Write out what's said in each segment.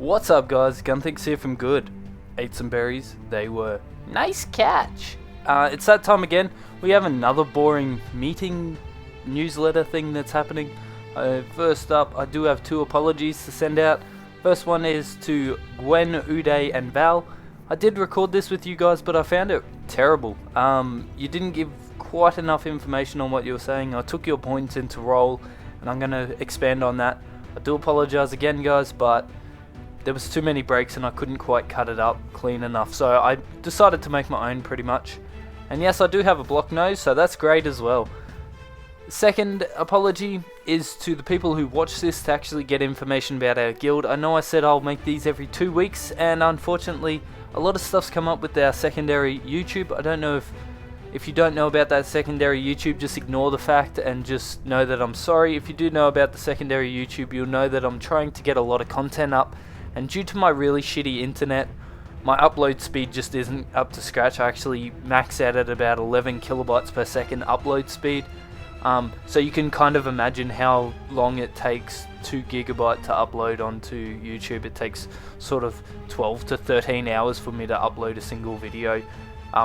What's up, guys? Gunthinks here from Good. Ate some berries. They were nice catch. It's that time again. We have another boring meeting newsletter thing that's happening. First up, I do have two apologies to send out. First one is to Gwen, Uday, and Val. I did record this with you guys, but I found it terrible. You didn't give quite enough information on what you were saying. I took your points into roll, and I'm going to expand on that. I do apologize again, guys, but there was too many breaks and I couldn't quite cut it up clean enough, so I decided to make my own pretty much. And yes, I do have a block nose, so that's great as well. Second apology is to the people who watch this to actually get information about our guild. I know I said I'll make these every 2 weeks, and unfortunately a lot of stuff's come up with our secondary YouTube. I don't know if you don't know about that secondary YouTube, just ignore the fact and just know that I'm sorry. If you do know about the secondary YouTube, you'll know that I'm trying to get a lot of content up, and due to my really shitty internet, my upload speed just isn't up to scratch. I actually max out at about 11 kilobytes per second upload speed. So you can kind of imagine how long it takes 2 gigabyte to upload onto YouTube. It takes sort of 12 to 13 hours for me to upload a single video.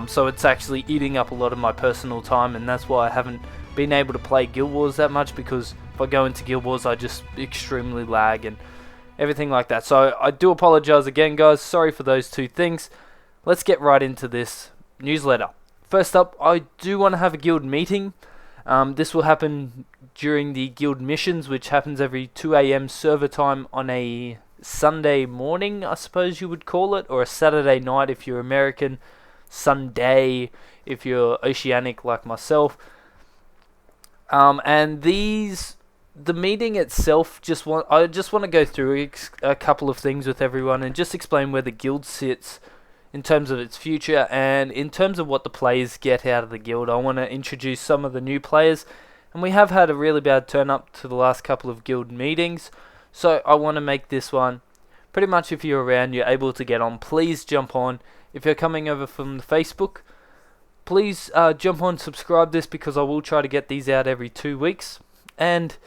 So it's actually eating up a lot of my personal time, and that's why I haven't been able to play Guild Wars that much, because if I go into Guild Wars I just extremely lag and everything like that. So I do apologize again, guys. Sorry for those two things. Let's get right into this newsletter. First up, I do want to have a guild meeting. This will happen during the guild missions, which happens every 2 AM server time on a Sunday morning, I suppose you would call it, or a Saturday night if you're American, Sunday if you're Oceanic like myself. And the meeting itself, I just want to go through a couple of things with everyone and just explain where the guild sits in terms of its future and in terms of what the players get out of the guild. I want to introduce some of the new players, and we have had a really bad turn up to the last couple of guild meetings, so I want to make this one pretty much, if you're around, you're able to get on, please jump on. If you're coming over from the Facebook, please jump on, subscribe this, because I will try to get these out every 2 weeks. And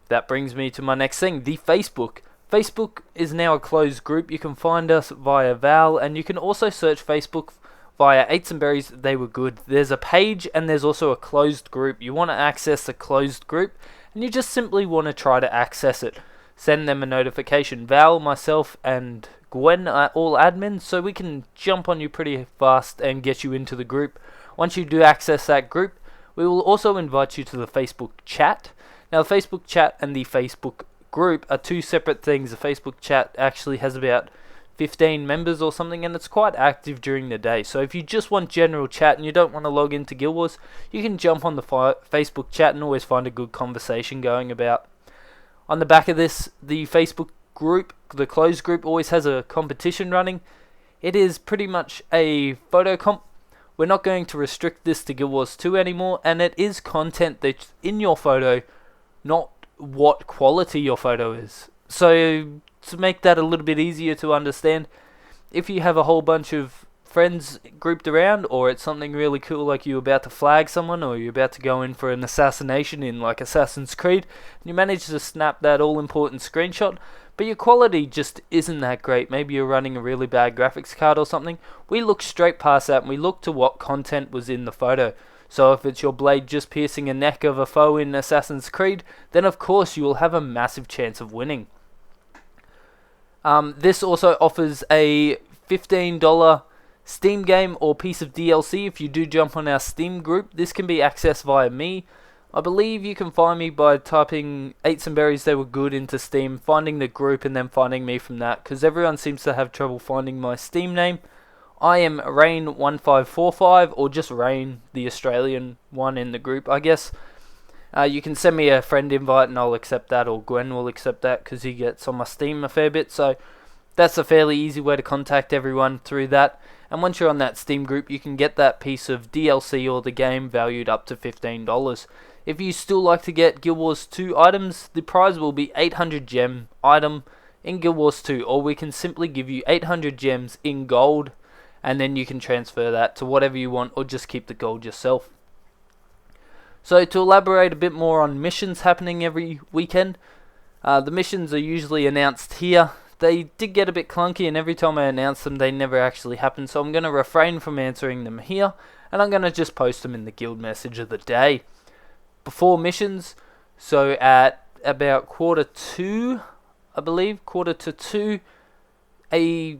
that brings me to my next thing, the Facebook. Facebook is now a closed group. You can find us via Val, and you can also search Facebook via Ate Some Berries, They Were Good. There's a page and there's also a closed group. You want to access the closed group, and you just simply want to try to access it. Send them a notification. Val, myself, and Gwen are all admins, so we can jump on you pretty fast and get you into the group. Once you do access that group, we will also invite you to the Facebook chat. Now, the Facebook chat and the Facebook group are two separate things. The Facebook chat actually has about 15 members or something, and it's quite active during the day. So if you just want general chat and you don't want to log into Guild Wars, you can jump on the Facebook chat and always find a good conversation going about. On the back of this, the Facebook group, the closed group, always has a competition running. It is pretty much a photo comp. We're not going to restrict this to Guild Wars 2 anymore, and it is content that's in your photo, not what quality your photo is. So to make that a little bit easier to understand, if you have a whole bunch of friends grouped around, or it's something really cool like you're about to flag someone, or you're about to go in for an assassination in like Assassin's Creed, and you manage to snap that all important screenshot, but your quality just isn't that great, maybe you're running a really bad graphics card or something, we look straight past that and we look to what content was in the photo. So if it's your blade just piercing a neck of a foe in Assassin's Creed, then of course you will have a massive chance of winning. This also offers a $15 Steam game or piece of DLC if you do jump on our Steam group. This can be accessed via me. I believe you can find me by typing Ate Some Berries They Were Good into Steam, finding the group and then finding me from that, because everyone seems to have trouble finding my Steam name. I am Rein1545, or just Rein, the Australian one in the group, I guess. You can send me a friend invite and I'll accept that, or Gwen will accept that because he gets on my Steam a fair bit. So that's a fairly easy way to contact everyone through that. And once you're on that Steam group, you can get that piece of DLC or the game valued up to $15. If you still like to get Guild Wars 2 items, the prize will be 800 gem item in Guild Wars 2, or we can simply give you 800 gems in gold, and then you can transfer that to whatever you want, or just keep the gold yourself. So to elaborate a bit more on missions happening every weekend, the missions are usually announced here. they did get a bit clunky, and every time I announce them, they never actually happen. So I'm going to refrain from answering them here, and I'm going to just post them in the guild message of the day. Before missions, so at about quarter to 2, a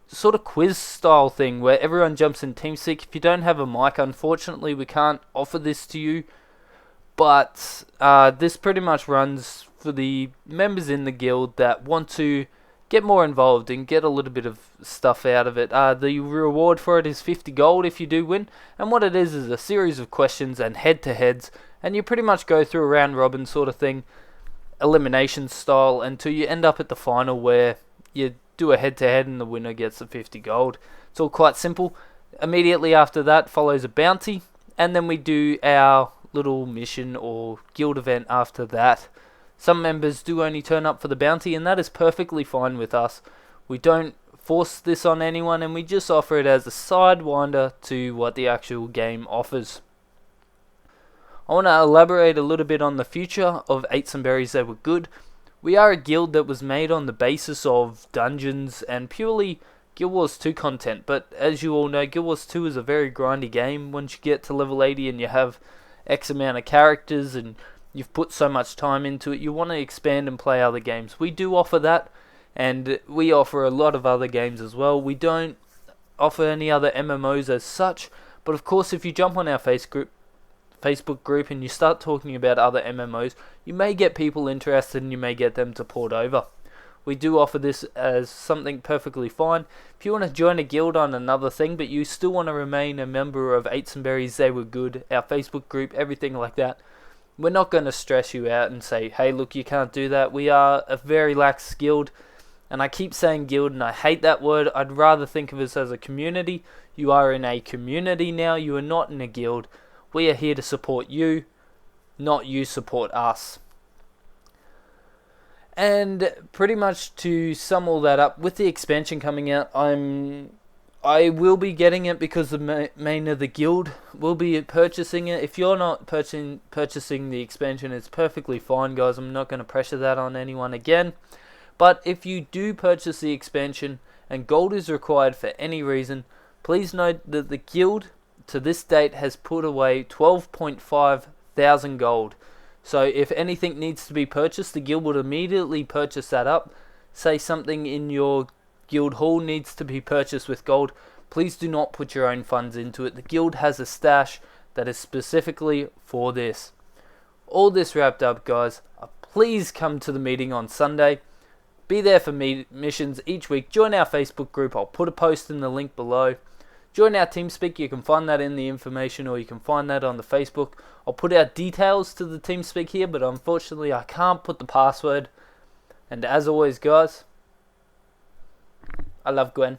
sort of quiz style thing where everyone jumps in Teamspeak. If you don't have a mic, unfortunately, we can't offer this to you. But this pretty much runs for the members in the guild that want to get more involved and get a little bit of stuff out of it. The reward for it is 50 gold if you do win. And what it is a series of questions and head-to-heads. And you pretty much go through a round-robin sort of thing, elimination style, until you end up at the final where you do a head-to-head and the winner gets the 50 gold. It's all quite simple. Immediately after that follows a bounty. And then we do our little mission or guild event after that. Some members do only turn up for the bounty, and that is perfectly fine with us. We don't force this on anyone, and we just offer it as a sidewinder to what the actual game offers. I want to elaborate a little bit on the future of Ate Some Berries They Were Good. We are a guild that was made on the basis of dungeons and purely Guild Wars 2 content, but as you all know, Guild Wars 2 is a very grindy game. Once you get to level 80 and you have X amount of characters and you've put so much time into it, you want to expand and play other games. We do offer that, and we offer a lot of other games as well. We don't offer any other MMOs as such, but of course if you jump on our Facebook group and you start talking about other MMOs, you may get people interested and you may get them to port over. We do offer this as something perfectly fine. If you want to join a guild on another thing, but you still want to remain a member of Ate Some Berries They Were Good, our Facebook group, everything like that, we're not going to stress you out and say, hey, look, you can't do that. We are a very lax guild, and I keep saying guild, and I hate that word. I'd rather think of us as a community. You are in a community now. You are not in a guild. We are here to support you, not you support us. And pretty much to sum all that up, with the expansion coming out, I will be getting it because the main of the guild will be purchasing it. If you're not purchasing the expansion, it's perfectly fine, guys. I'm not going to pressure that on anyone again. But if you do purchase the expansion and gold is required for any reason, please note that the guild to this date has put away 12.5 thousand gold. So if anything needs to be purchased, the guild would immediately purchase that up. Say something in your guild hall needs to be purchased with gold, please do not put your own funds into it. The guild has a stash that is specifically for this. All this wrapped up, guys. Please come to the meeting on Sunday. Be there for missions each week. Join our Facebook group. I'll put a post in the link below. Join our Teamspeak. You can find that in the information, or you can find that on the Facebook. I'll put out details to the Teamspeak here, but unfortunately I can't put the password. And as always, guys, I love Gwen.